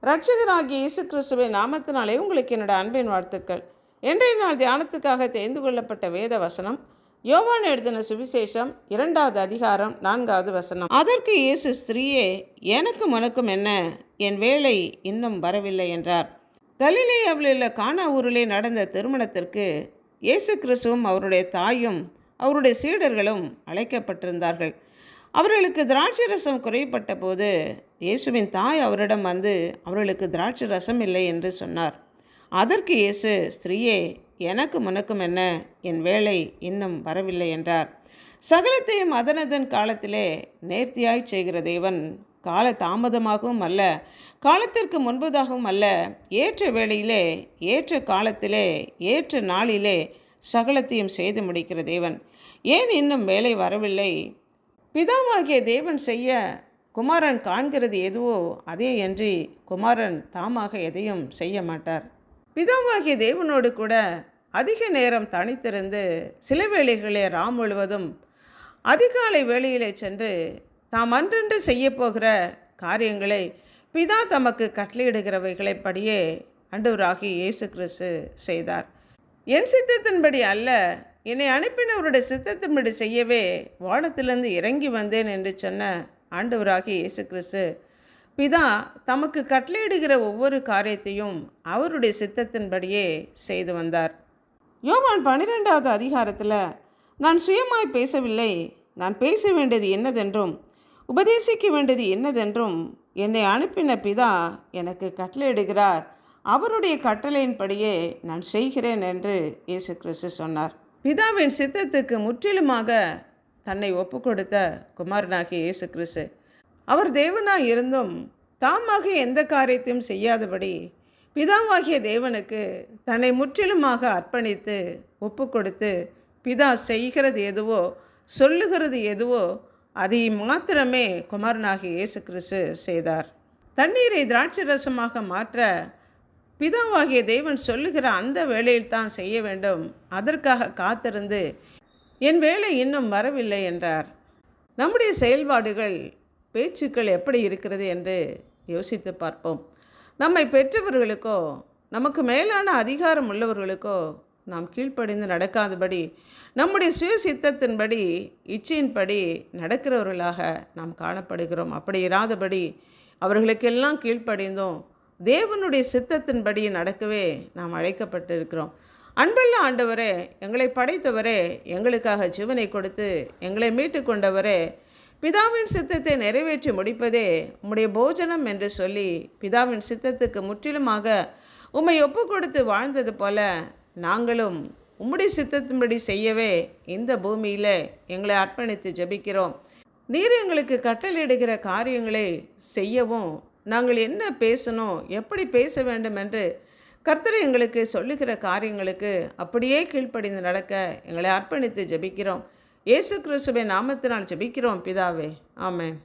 இரட்சகராகிய இயேசு கிறிஸ்துவின் நாமத்தினாலே உங்களுக்கு என்னோட அன்பின் வாழ்த்துக்கள். இன்றைய நாள் தியானத்துக்காக தெரிந்து கொள்ளப்பட்ட வேத வசனம் யோவான் எழுதின சுவிசேஷம் 2வது அதிகாரம் 4வது வசனம். அதற்கு இயேசு, ஸ்திரீயே, எனக்கும் உனக்கும் என்ன? என் வேலை இன்னும் வரவில்லை என்றார். கலிலேயாவில் உள்ள கானா ஊரிலே நடந்த திருமணத்திற்கு இயேசு கிறிஸ்துவும் அவருடைய தாயும் அவருடைய சீடர்களும் அழைக்கப்பட்டிருந்தார்கள். அவர்களுக்கு திராட்சை ரசம் குறைப்பட்ட போது இயேசுவின் தாய் அவரிடம் வந்து அவர்களுக்கு திராட்சை ரசம் இல்லை என்று சொன்னார். அதற்கு இயேசு, ஸ்திரீயே, எனக்கும் உனக்கும் என்ன? என் வேலை இன்னும் வரவில்லை என்றார். சகலத்தையும் அதனதன் காலத்திலே நேர்த்தியாய் செய்கிற தேவன் கால தாமதமாகவும் அல்ல, காலத்திற்கு முன்பதாகவும் அல்ல, ஏற்ற வேளையிலே ஏற்ற காலத்திலே ஏற்ற நாளிலே சகலத்தையும் செய்து முடிக்கிற தேவன். ஏன் இன்னும் வேலை வரவில்லை? பிதாவாகிய தேவன் செய்ய குமாரன் காண்கிறது எதுவோ அதே அன்றி குமாரன் தாமாக எதையும் செய்ய மாட்டார். பிதாவாகிய தேவனோடு கூட அதிக நேரம் தனித்திருந்து சில வேளைகளே ராம் முழுவதும் அதிகாலை வேளையிலே சென்று தாம் அன்றென்று செய்யப்போகிற காரியங்களை பிதா தமக்கு கட்டளையிடுகிறவைகளைப்படியே ஆண்டவராகிய இயேசு கிறிஸ்து செய்தார். என் சித்தத்தின்படி அல்ல, என்னை அனுப்பினவருடைய சித்தத்தின்படி செய்யவே வானத்திலிருந்து இறங்கி வந்தேன் என்று சொன்ன ஆண்டவராகிய இயேசு கிறிஸ்து பிதா தமக்கு கட்டளையிடுகிற ஒவ்வொரு காரியத்தையும் அவருடைய சித்தத்தின்படியே செய்து வந்தார். யோவான் 12வது அதிகாரத்தில், நான் சுயமாய் பேசவில்லை, நான் பேச வேண்டியது என்னதென்றும் உபதேசிக்க வேண்டியது என்னதென்றும் என்னை அனுப்பின பிதா எனக்கு கட்டளையிடுகிறார், அவருடைய கட்டளையின்படியே நான் செய்கிறேன் என்று இயேசு கிறிஸ்து சொன்னார். பிதாவின் சித்தத்துக்கு முற்றிலுமாக தன்னை ஒப்பு கொடுத்த குமாரனாகிய இயேசு கிறிஸ்து, அவர் தேவனாய் இருந்தும் தாமாக எந்த காரியத்தையும் செய்யாதபடி பிதாவாகிய தேவனுக்கு தன்னை முற்றிலுமாக அர்ப்பணித்து ஒப்பு கொடுத்து பிதா செய்கிறது எதுவோ சொல்லுகிறது எதுவோ அதை மாத்திரமே குமாரனாகிய இயேசு கிறிஸ்து செய்தார். தண்ணீரை திராட்சை ரசமாக மாற்ற பிதாவாகிய தேவன் சொல்லுகிற அந்த வேளையில் தான் செய்ய வேண்டும். அதற்காக காத்திருந்து என் வேலை இன்னும் வரவில்லை என்றார். நம்முடைய செயல்பாடுகள், பேச்சுக்கள் எப்படி இருக்கிறது என்று யோசித்து பார்ப்போம். நம்மை பெற்றவர்களுக்கோ நமக்கு மேலான அதிகாரம் உள்ளவர்களுக்கோ நாம் கீழ்ப்படிந்து நடக்காதபடி, நம்முடைய சுய சித்தத்தின்படி இச்சையின்படி நடக்கிறவர்களாக நாம் காணப்படுகிறோம். அப்படி இராதபடி அவர்களுக்கெல்லாம் கீழ்ப்படிந்தோம் தேவனுடைய சித்தத்தின்படி நடக்கவே நாம் அழைக்கப்பட்டிருக்கிறோம். அன்புள்ள ஆண்டவரே, எங்களை படைத்தவரே, எங்களுக்காக ஜீவனை கொடுத்து எங்களை மீட்டு கொண்டவரே, பிதாவின் சித்தத்தை நிறைவேற்றி முடிப்பதே உம்முடைய போஜனம் என்று சொல்லி பிதாவின் சித்தத்துக்கு முற்றிலுமாக உம்மை ஒப்பு கொடுத்து வாழ்ந்தது போல நாங்களும் உம்முடைய சித்தத்தின்படி செய்யவே இந்த பூமியில் எங்களை அர்ப்பணித்து ஜெபிக்கிறோம். நீர் எங்களுக்கு கட்டளையிடுகிற காரியங்களை செய்யவும், நாங்கள் என்ன பேசணும், எப்படி பேச வேண்டும் என்று கர்த்தர் எங்களுக்கு சொல்லுகிற காரியங்களுக்கு அப்படியே கீழ்ப்படிந்து நடக்க எங்களை அர்ப்பணித்து ஜெபிக்கிறோம். இயேசு கிறிஸ்துவின் நாமத்தினால் ஜெபிக்கிறோம் பிதாவே, ஆமென்.